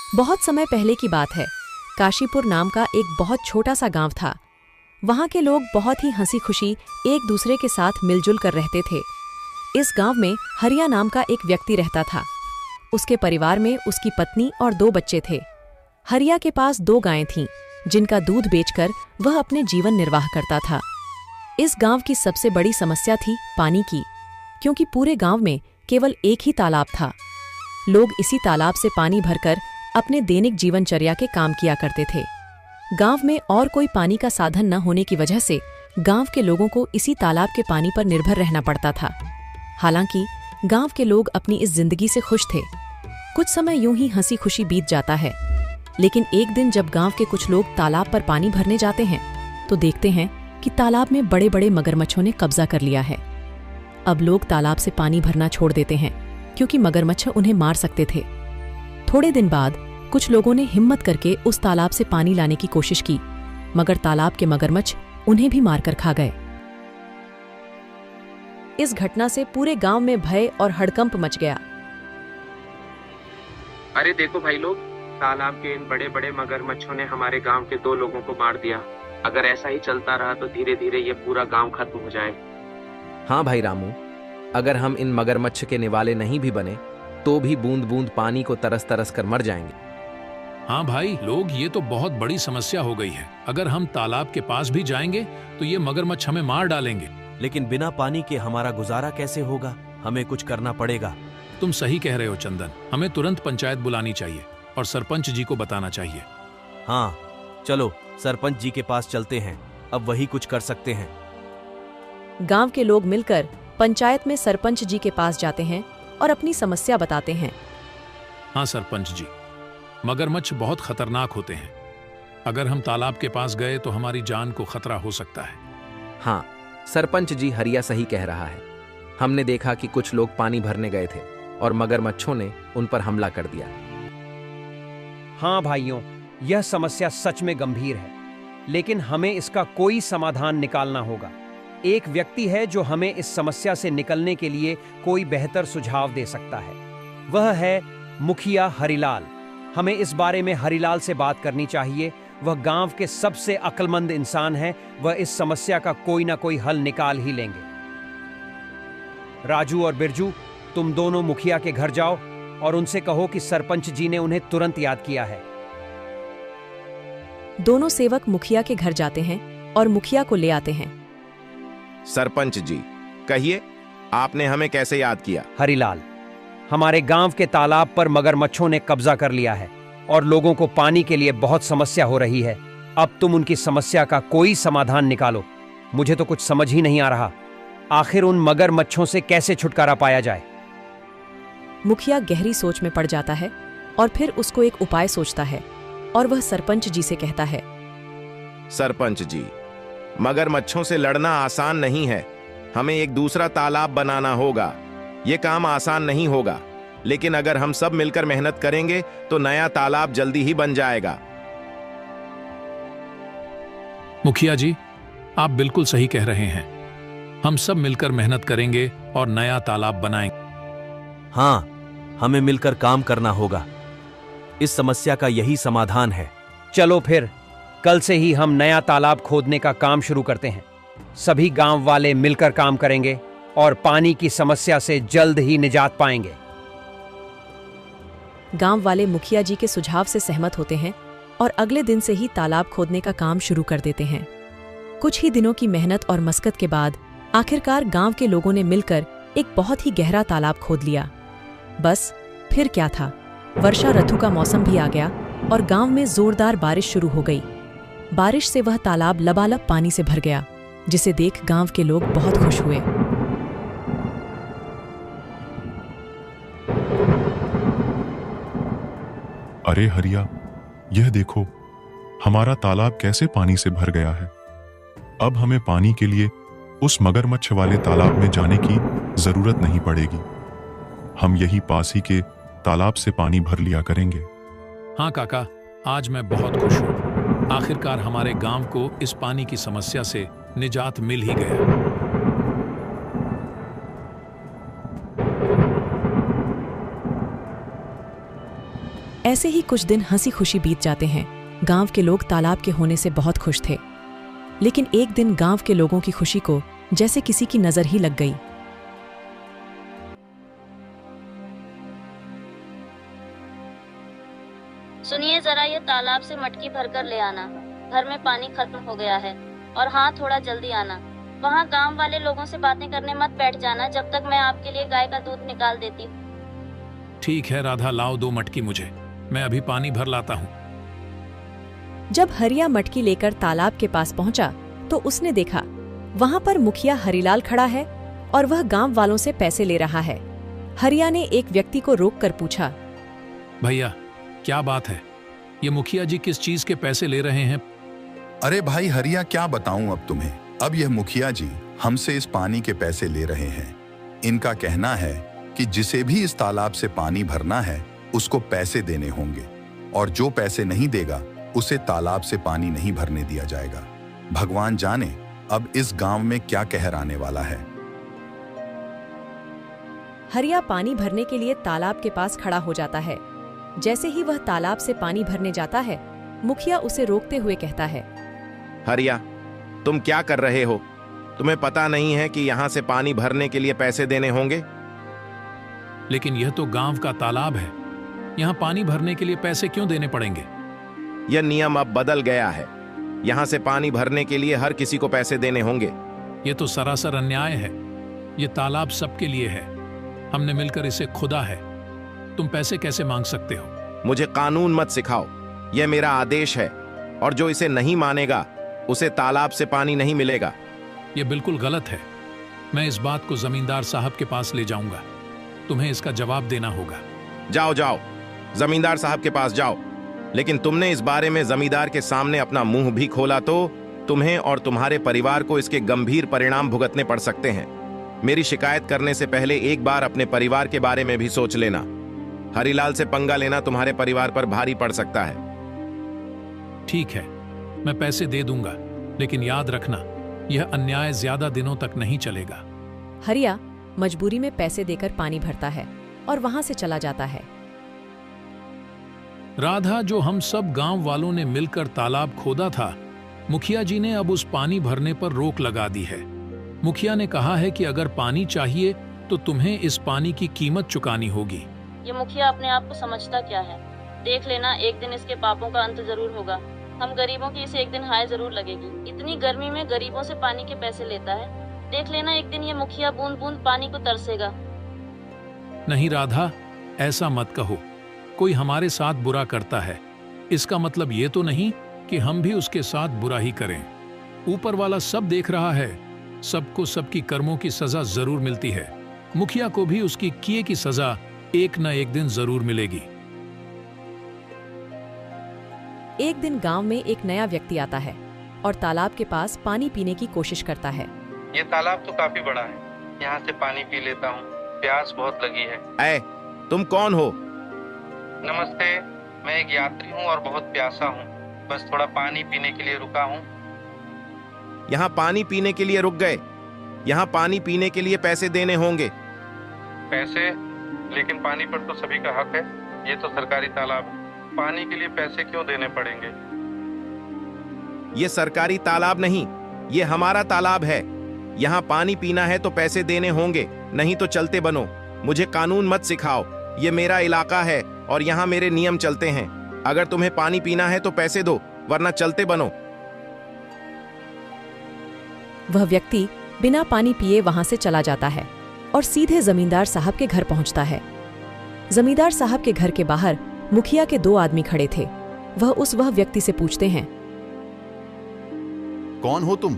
बहुत समय पहले की बात है। काशीपुर नाम का एक बहुत छोटा सा गांव था। वहां के लोग बहुत ही हंसी खुशी एक दूसरे के साथ मिलजुल कर रहते थे। इस गांव में हरिया नाम का एक व्यक्ति रहता था। उसके परिवार में उसकी पत्नी और 2 बच्चे थे। हरिया के पास 2 गायें थीं, जिनका दूध बेचकर वह अपने जीवन निर्वाह करता था। इस गांव की सबसे बड़ी समस्या थी पानी की, क्योंकि पूरे गांव में केवल एक ही तालाब था। लोग इसी तालाब से पानी भरकर अपने दैनिक जीवनचर्या के काम किया करते थे। गांव में और कोई पानी का साधन न होने की वजह से गांव के लोगों को इसी तालाब के पानी पर निर्भर रहना पड़ता था। हालांकि गांव के लोग अपनी इस जिंदगी से खुश थे। कुछ समय यूं ही हंसी खुशी बीत जाता है, लेकिन एक दिन जब गांव के कुछ लोग तालाब पर पानी भरने जाते हैं तो देखते हैं कि तालाब में बड़े बड़े मगरमच्छों ने कब्जा कर लिया है। अब लोग तालाब से पानी भरना छोड़ देते हैं, क्योंकि मगरमच्छ उन्हें मार सकते थे। थोड़े दिन बाद कुछ लोगों ने हिम्मत करके उस तालाब से पानी लाने की कोशिश की, मगर तालाब के मगरमच्छ उन्हें भी मारकर खा गए। इस घटना से पूरे गांव में भय और हड़कंप मच गया। अरे देखो भाई लोग, तालाब के इन बड़े बड़े मगरमच्छों ने हमारे गांव के 2 लोगों को मार दिया। अगर ऐसा ही चलता रहा तो धीरे धीरे ये पूरा गांव खत्म हो जाए। हाँ भाई रामू, अगर हम इन मगरमच्छ के निवाले नहीं भी बने तो भी बूंद बूंद पानी को तरस तरस कर मर जाएंगे। हाँ भाई लोग, ये तो बहुत बड़ी समस्या हो गई है। अगर हम तालाब के पास भी जाएंगे तो ये मगरमच्छ हमें मार डालेंगे। लेकिन बिना पानी के हमारा गुजारा कैसे होगा? हमें कुछ करना पड़ेगा। तुम सही कह रहे हो चंदन, हमें तुरंत पंचायत बुलानी चाहिए और सरपंच जी को बताना चाहिए। हाँ चलो सरपंच जी के पास चलते हैं, अब वही कुछ कर सकते हैं। गांव के लोग मिलकर पंचायत में सरपंच जी के पास जाते हैं और अपनी समस्या बताते हैं। हाँ सरपंच जी, मगरमच्छ बहुत खतरनाक होते हैं। अगर हम तालाब के पास गए तो हमारी जान को खतरा हो सकता है। हाँ सरपंच जी, हरिया सही कह रहा है। हमने देखा कि कुछ लोग पानी भरने गए थे और मगरमच्छों ने उन पर हमला कर दिया। हाँ भाइयों, यह समस्या सच में गंभीर है, लेकिन हमें इसका कोई समाधान निकालना होगा। एक व्यक्ति है जो हमें इस समस्या से निकलने के लिए कोई बेहतर सुझाव दे सकता है। वह है मुखिया हरिलाल। हमें इस बारे में हरिलाल से बात करनी चाहिए। वह गांव के सबसे अक्लमंद इंसान है। वह इस समस्या का कोई ना कोई हल निकाल ही लेंगे। राजू और बिरजू, तुम दोनों मुखिया के घर जाओ और उनसे कहो कि सरपंच जी ने उन्हें तुरंत याद किया है। दोनों सेवक मुखिया के घर जाते हैं और मुखिया को ले आते हैं। सरपंच जी, कहिए, आपने हमें कैसे याद किया? हरिलाल, हमारे गांव के तालाब पर मगरमच्छों ने कब्जा कर लिया है और लोगों को पानी के लिए बहुत समस्या हो रही है। अब तुम उनकी समस्या का कोई समाधान निकालो। मुझे तो कुछ समझ ही नहीं आ रहा, आखिर उन मगरमच्छों से कैसे छुटकारा पाया जाए। मुखिया गहरी सोच में पड़ जाता है और फिर उसको एक उपाय सोचता है और वह सरपंच जी से कहता है। सरपंच जी, मगरमच्छों से लड़ना आसान नहीं है। हमें एक दूसरा तालाब बनाना होगा। ये काम आसान नहीं होगा, लेकिन अगर हम सब मिलकर मेहनत करेंगे तो नया तालाब जल्दी ही बन जाएगा। मुखिया जी, आप बिल्कुल सही कह रहे हैं। हम सब मिलकर मेहनत करेंगे और नया तालाब बनाएंगे। हाँ, हमें मिलकर काम करना होगा। इस समस्या का यही समाधान है। चलो फिर कल से ही हम नया तालाब खोदने का काम शुरू करते हैं। सभी गांव वाले मिलकर काम करेंगे और पानी की समस्या से जल्द ही निजात पाएंगे। गांव वाले मुखिया जी के सुझाव से सहमत होते हैं और अगले दिन से ही तालाब खोदने का काम शुरू कर देते हैं। कुछ ही दिनों की मेहनत और मशक्कत के बाद आखिरकार गांव के लोगों ने मिलकर एक बहुत ही गहरा तालाब खोद लिया। बस फिर क्या था, वर्षा ऋतु का मौसम भी आ गया और गांव में जोरदार बारिश शुरू हो गई। बारिश से वह तालाब लबालब पानी से भर गया, जिसे देख गांव के लोग बहुत खुश हुए। अरे हरिया, यह देखो, हमारा तालाब कैसे पानी से भर गया है। अब हमें पानी के लिए उस मगरमच्छ वाले तालाब में जाने की जरूरत नहीं पड़ेगी। हम यही पास ही के तालाब से पानी भर लिया करेंगे। हाँ काका, आज मैं बहुत खुश हूँ। आखिरकार हमारे गांव को इस पानी की समस्या से निजात मिल ही गया। ऐसे ही कुछ दिन हंसी खुशी बीत जाते हैं। गांव के लोग तालाब के होने से बहुत खुश थे। लेकिन एक दिन गांव के लोगों की खुशी को जैसे किसी की नजर ही लग गई। सुनिए जरा, ये तालाब से मटकी भरकर ले आना। घर में पानी खत्म हो गया है। और हाँ, थोड़ा जल्दी आना। वहाँ गांव वाले लोगों से बातें करने मत बैठ जाना जब तक मैं आपके लिए गाय का दूध निकाल देती हूँ। ठीक है राधा, लाओ 2 मटकी मुझे, मैं अभी पानी भर लाता हूँ। जब हरिया मटकी लेकर तालाब के पास पहुंचा तो उसने देखा वहां पर मुखिया हरिलाल खड़ा है और वह गांव वालों से पैसे ले रहा है। हरिया ने एक व्यक्ति को रोककर पूछा, भैया क्या बात है, ये मुखिया जी किस चीज के पैसे ले रहे हैं? अरे भाई हरिया, क्या बताऊं अब तुम्हें। अब यह मुखिया जी हमसे इस पानी के पैसे ले रहे हैं। इनका कहना है कि जिसे भी इस तालाब से पानी भरना है उसको पैसे देने होंगे, और जो पैसे नहीं देगा उसे तालाब से पानी नहीं भरने दिया जाएगा। भगवान जाने अब इस गांव में क्या कहर आने वाला है। हरिया पानी भरने के लिए तालाब के पास खड़ा हो जाता है। जैसे ही वह तालाब से पानी भरने जाता है, मुखिया उसे रोकते हुए कहता है, हरिया, तुम क्या कर रहे हो? तुम्हें पता नहीं है कि यहाँ से पानी भरने के लिए पैसे देने होंगे? लेकिन यह तो गांव का तालाब है, यहाँ पानी भरने के लिए पैसे क्यों देने पड़ेंगे? यह नियम अब बदल गया है। यहाँ से पानी भरने के लिए हर किसी को पैसे देने होंगे। ये तो सरासर अन्याय है। ये तालाब सबके लिए है, हमने मिलकर इसे खुदा है। तुम पैसे कैसे मांग सकते हो? मुझे कानून मत सिखाओ, यह मेरा आदेश है, और जो इसे नहीं मानेगा उसे तालाब से पानी नहीं मिलेगा। यह बिल्कुल गलत है। मैं इस बात को जमींदार साहब के पास ले जाऊंगा। तुम्हें इसका जवाब देना होगा। जाओ जाओ, जमींदार साहब के पास जाओ। लेकिन तुमने इस बारे में जमींदार के सामने अपना मुंह भी खोला तो तुम्हें और तुम्हारे परिवार को इसके गंभीर परिणाम भुगतने पड़ सकते हैं। मेरी शिकायत करने से पहले एक बार अपने परिवार के बारे में भी सोच लेना। हरिलाल से पंगा लेना तुम्हारे परिवार पर भारी पड़ सकता है। ठीक है, मैं पैसे दे दूंगा, लेकिन याद रखना यह अन्याय ज्यादा दिनों तक नहीं चलेगा। हरिया मजबूरी में पैसे देकर पानी भरता है और वहां से चला जाता है। राधा, जो हम सब गांव वालों ने मिलकर तालाब खोदा था, मुखिया जी ने अब उस पानी भरने पर रोक लगा दी है। मुखिया ने कहा है कि अगर पानी चाहिए तो तुम्हें इस पानी की कीमत चुकानी होगी। ये मुखिया अपने आप को समझता क्या है? देख लेना, एक दिन इसके पापों का अंत जरूर होगा। हम गरीबों की इसे एक दिन हाय जरूर लगेगी। इतनी गर्मी में गरीबों से पानी के पैसे लेता है। देख लेना, एक दिन ये मुखिया बूंद बूंद पानी को तरसेगा। नहीं राधा, ऐसा मत कहो। कोई हमारे साथ बुरा करता है, इसका मतलब ये तो नहीं कि हम भी उसके साथ बुरा ही करें। ऊपर वाला सब देख रहा है, सबको सबकी कर्मों की सजा जरूर मिलती है। मुखिया को भी उसकी किए की सजा एक न एक दिन जरूर मिलेगी। एक दिन गांव में एक नया व्यक्ति आता है और तालाब के पास पानी पीने की कोशिश करता है। ये तालाब तो काफी बड़ा है, यहाँ से पानी पी लेता हूँ, प्यास बहुत लगी है। ऐ, तुम कौन हो? नमस्ते, मैं एक यात्री हूँ और बहुत प्यासा हूँ। बस थोड़ा पानी पीने के लिए रुका हूँ। यहाँ पानी पीने के लिए रुक गए? यहाँ पानी पीने के लिए पैसे देने होंगे। पैसे? लेकिन पानी पर तो सभी का हक है। ये तो सरकारी तालाब है, पानी के लिए पैसे क्यों देने पड़ेंगे? ये सरकारी तालाब नहीं, ये हमारा तालाब है। यहाँ पानी पीना है तो पैसे देने होंगे, नहीं तो चलते बनो। मुझे कानून मत सिखाओ, ये मेरा इलाका है और यहाँ मेरे नियम चलते हैं। अगर तुम्हें पानी पीना है तो पैसे दो, वरना चलते बनो। वह व्यक्ति बिना पानी पिए वहां से चला जाता है और सीधे जमींदार साहब के घर पहुंचता है। जमींदार साहब के घर के बाहर मुखिया के 2 आदमी खड़े थे। वह व्यक्ति से पूछते हैं, कौन हो तुम?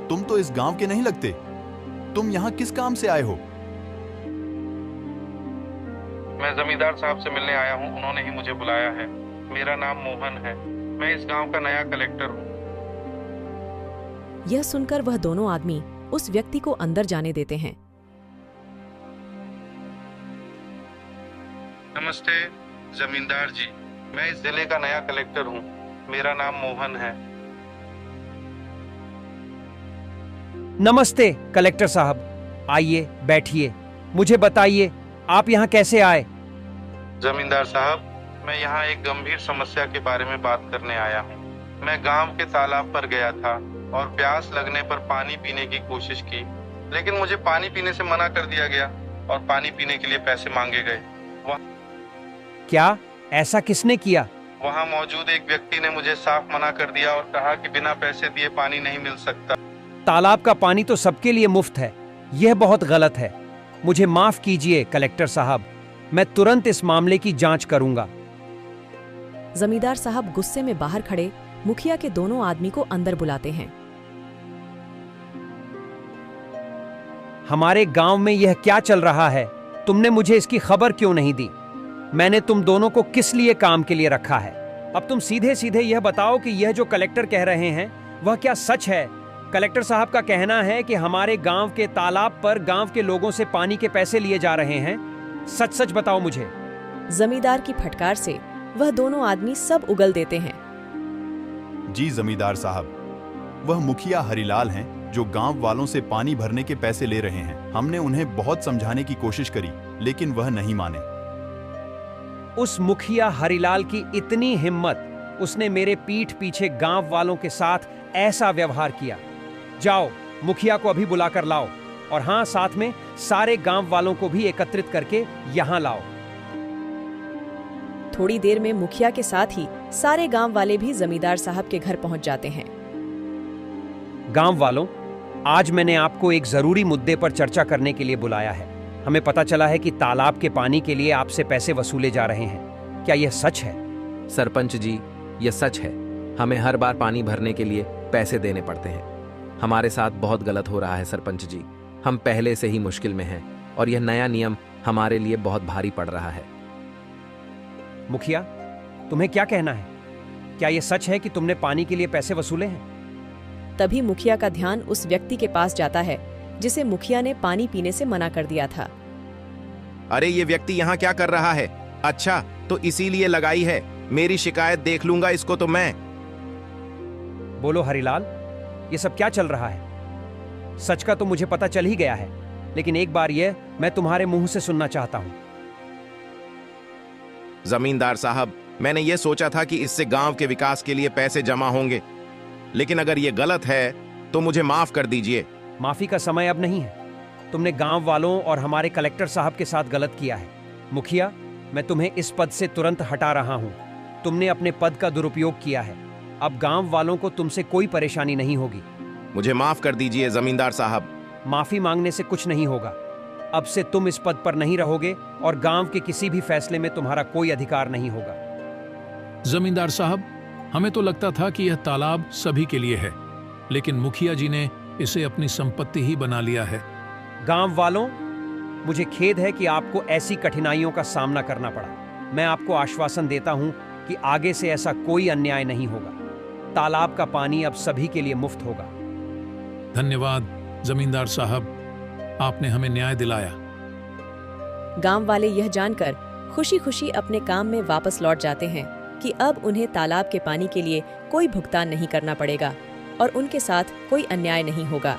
तुम तो इस गांव के नहीं लगते। तुम यहाँ किस काम से आए हो? मैं जमींदार साहब से मिलने आया हूँ, उन्होंने ही मुझे बुलाया है। मेरा नाम मोहन है, मैं इस गांव का नया कलेक्टर हूँ। यह सुनकर वह दोनों आदमी उस व्यक्ति को अंदर जाने देते हैं। नमस्ते जमींदार जी, मैं इस जिले का नया कलेक्टर हूँ। मेरा नाम मोहन है। नमस्ते कलेक्टर साहब, आइए बैठिए। मुझे बताइए आप यहाँ कैसे आए? जमींदार साहब, मैं यहाँ एक गंभीर समस्या के बारे में बात करने आया हूँ। मैं गांव के तालाब पर गया था और प्यास लगने पर पानी पीने की कोशिश की, लेकिन मुझे पानी पीने से मना कर दिया गया और पानी पीने के लिए पैसे मांगे गए। क्या ऐसा किसने किया? वहाँ मौजूद एक व्यक्ति ने मुझे साफ मना कर दिया और कहा कि बिना पैसे दिए पानी नहीं मिल सकता। तालाब का पानी तो सबके लिए मुफ्त है, यह बहुत गलत है। मुझे माफ कीजिए कलेक्टर साहब, मैं तुरंत इस मामले की जांच करूंगा। जमींदार साहब गुस्से में बाहर खड़े मुखिया के दोनों आदमी को अंदर बुलाते हैं। हमारे गांव में यह क्या चल रहा है? तुमने मुझे इसकी खबर क्यों नहीं दी? मैंने तुम दोनों को किस लिए काम के लिए रखा है? अब तुम सीधे सीधे यह बताओ कि यह जो कलेक्टर कह रहे हैं वह क्या सच है? कलेक्टर साहब का कहना है कि हमारे गांव के तालाब पर गांव के लोगों से पानी के पैसे लिए जा रहे हैं। सच सच बताओ मुझे। जमींदार की फटकार से वह दोनों आदमी सब उगल देते हैं। जी जमींदार साहब, वह मुखिया हरिलाल हैं जो गांव वालों से पानी भरने के पैसे ले रहे हैं। हमने उन्हें बहुत समझाने की कोशिश करी, लेकिन वह नहीं माने। उस मुखिया हरिलाल की इतनी हिम्मत, उसने मेरे पीठ पीछे गांव वालों के साथ ऐसा व्यवहार किया। जाओ, मुखिया को अभी बुलाकर लाओ, और हां, साथ में सारे गांव वालों को भी एकत्रित करके यहां लाओ। थोड़ी देर में मुखिया के साथ ही सारे गांव वाले भी जमींदार साहब के घर पहुंच जाते हैं। गांव वालों, आज मैंने आपको एक जरूरी मुद्दे पर चर्चा करने के लिए बुलाया है। हमें पता चला है कि तालाब के पानी के लिए आपसे पैसे वसूले जा रहे हैं। क्या यह सच है? सरपंच जी, यह सच है। हमें हर बार पानी भरने के लिए पैसे देने पड़ते हैं। हमारे साथ बहुत गलत हो रहा है सरपंच जी। हम पहले से ही मुश्किल में हैं और यह नया नियम हमारे लिए बहुत भारी पड़ रहा है। मुखिया, तुम्हें क्या कहना है? क्या यह सच है कि तुमने पानी के लिए पैसे वसूले हैं? तभी मुखिया का ध्यान उस व्यक्ति के पास जाता है जिसे मुखिया ने पानी पीने से मना कर दिया था। अरे ये व्यक्ति यहाँ क्या कर रहा है? अच्छा, तो इसीलिए लगाई है। मेरी शिकायत देख लूंगा इसको तो मैं। बोलो हरिलाल, ये सब क्या चल रहा है? सच का तो मुझे पता चल ही गया है, लेकिन एक बार यह मैं तुम्हारे मुंह से सुनना चाहता हूं। जमींदार साहब, मैंने ये सोचा था कि इससे गांव के विकास के लिए पैसे जमा होंगे, लेकिन अगर ये गलत है तो मुझे माफ कर दीजिए। माफी का समय अब नहीं है। तुमने गांव वालों और हमारे कलेक्टर साहब के साथ गलत किया है। मुखिया, मैं तुम्हें इस पद से तुरंत हटा रहा हूं। तुमने अपने पद का दुरुपयोग किया है। अब गांव वालों को तुमसे कोई परेशानी नहीं होगी। मुझे माफ कर दीजिए जमींदार साहब। माफी मांगने से कुछ नहीं होगा। अब से तुम इस पद पर नहीं रहोगे और गांव के किसी भी फैसले में तुम्हारा कोई अधिकार नहीं होगा। जमींदार साहब, हमें तो लगता था कि यह तालाब सभी के लिए है, लेकिन मुखिया जी ने इसे अपनी संपत्ति ही बना लिया है। गांव वालों, मुझे खेद है कि आपको ऐसी कठिनाइयों का सामना करना पड़ा। मैं आपको आश्वासन देता हूं कि आगे से ऐसा कोई अन्याय नहीं होगा। तालाब का पानी अब सभी के लिए मुफ्त होगा। धन्यवाद जमींदार साहब, आपने हमें न्याय दिलाया। गांव वाले यह जानकर खुशी खुशी अपने काम में वापस लौट जाते हैं कि अब उन्हें तालाब के पानी के लिए कोई भुगतान नहीं करना पड़ेगा और उनके साथ कोई अन्याय नहीं होगा।